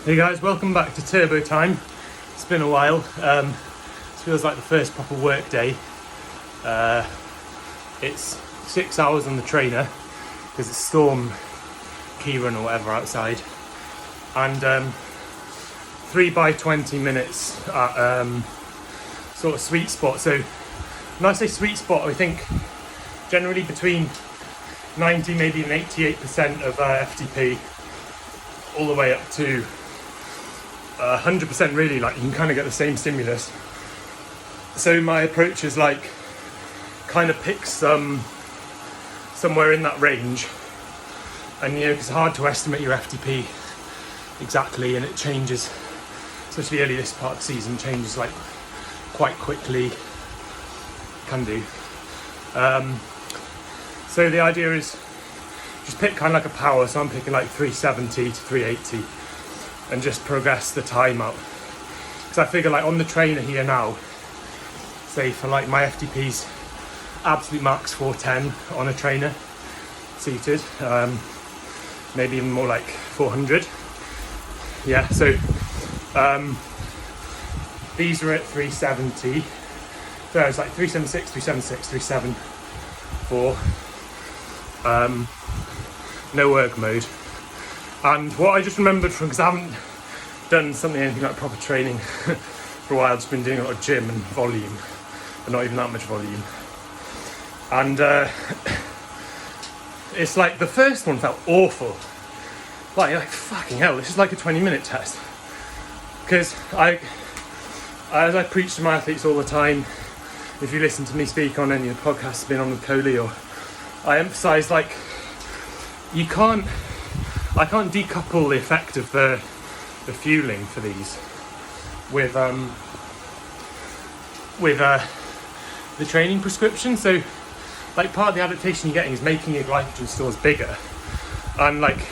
Hey guys, welcome back to Turbo Time. It's been a while. This feels like the first proper work day. It's 6 hours on the trainer because it's storm key run or whatever outside, and 3 by 20 minutes at sort of Sweetspot. So when I say Sweetspot, I think generally between 90, maybe even 88% of FTP, all the way up to 100% really, like you can kind of get the same stimulus. So my approach is like kind of pick somewhere in that range, and it's hard to estimate your FTP exactly, and it changes, especially early this part of the season, changes like quite quickly, can do. So the idea is just pick kind of like a power, so I'm picking like 370 to 380 and just progress the time up, because I figure like on the trainer here now, say for like my FTP's absolute max 410 on a trainer seated, maybe even more like 400. Yeah, so these are at 370, so it's like 376, 376, 374, no work mode. And what I just remembered from, because I haven't done anything like proper training for a while, I've just been doing a lot of gym and volume, but not even that much volume. And it's like the first one felt awful. Like fucking hell, this is like a 20-minute test. Because as I preach to my athletes all the time, if you listen to me speak on any of the podcasts I've been on with Coley, or I emphasise like I can't decouple the effect of the fueling for these with the training prescription. So like part of the adaptation you're getting is making your glycogen stores bigger, and like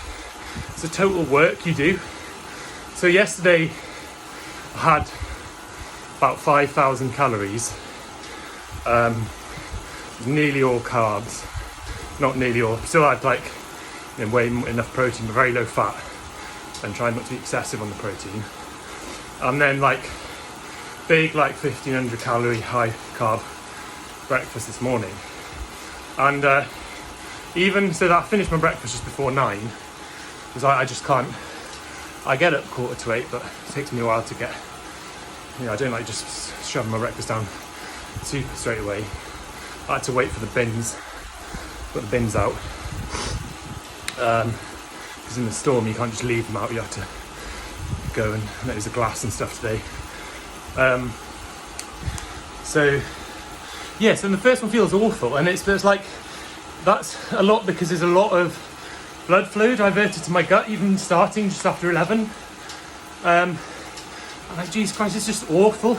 it's a total work you do. So yesterday I had about 5,000 calories, nearly all carbs, not nearly all, still had like enough protein but very low fat, and trying not to be excessive on the protein. And then like big like 1,500 calorie high carb breakfast this morning, and even so that I finished my breakfast just before 9, because I just can't, I get up 7:45, but it takes me a while to get, I don't like just shoving my breakfast down super straight away. I had to wait for the bins, put the bins out, because in the storm you can't just leave them out, you have to go, and there's a glass and stuff today. So the first one feels awful, and it's like that's a lot because there's a lot of blood flow diverted to my gut, even starting just after 11. I'm like, Jesus Christ, it's just awful.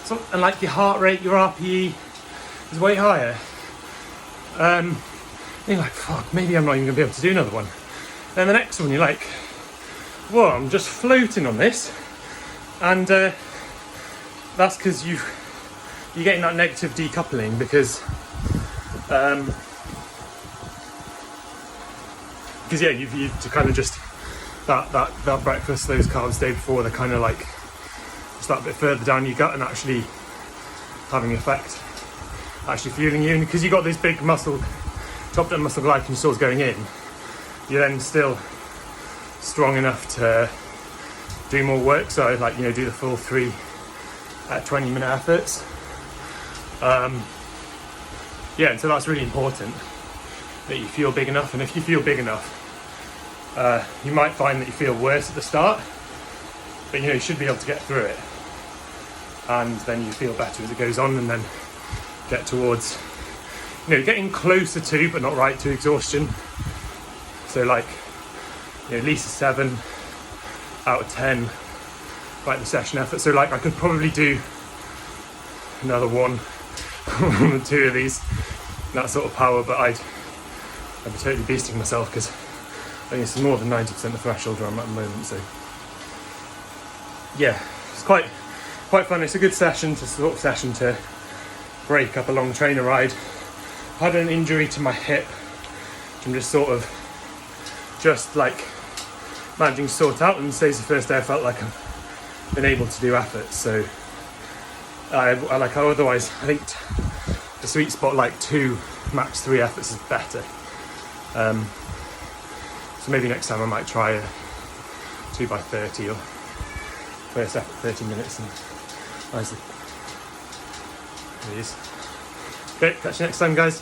So, and like your heart rate, your RPE is way higher. You're like, fuck, maybe I'm not even gonna be able to do another one. Then the next one, you're like, whoa, I'm just floating on this. And that's because you're getting that negative decoupling, because you've to kind of just that breakfast, those carbs the day before, they're kind of like just that bit further down your gut and actually having effect, actually fueling you. And because you got this big chopped up muscle glycogen stores going in, you're then still strong enough to do more work. So like, do the full 3 at 20-minute efforts. And so that's really important, that you feel big enough. And if you feel big enough, you might find that you feel worse at the start, but you should be able to get through it, and then you feel better as it goes on, and then get towards getting closer to, but not right to, exhaustion. So like at least a 7 out of 10 like the session effort. So like I could probably do another 1 or 2 of these, that sort of power, but I'd be totally beasting myself, because I think it's more than 90% the threshold where I'm at the moment. So yeah, it's quite fun. It's a good session to break up a long trainer ride. I had an injury to my hip, which I'm just like managing to sort out, and today's the first day I felt like I've been able to do effort. So I like how otherwise I think the sweet spot like 2, max 3 efforts is better. So maybe next time I might try a 2x30 or first effort 30 minutes and nicely. There it is. Okay, catch you next time, guys.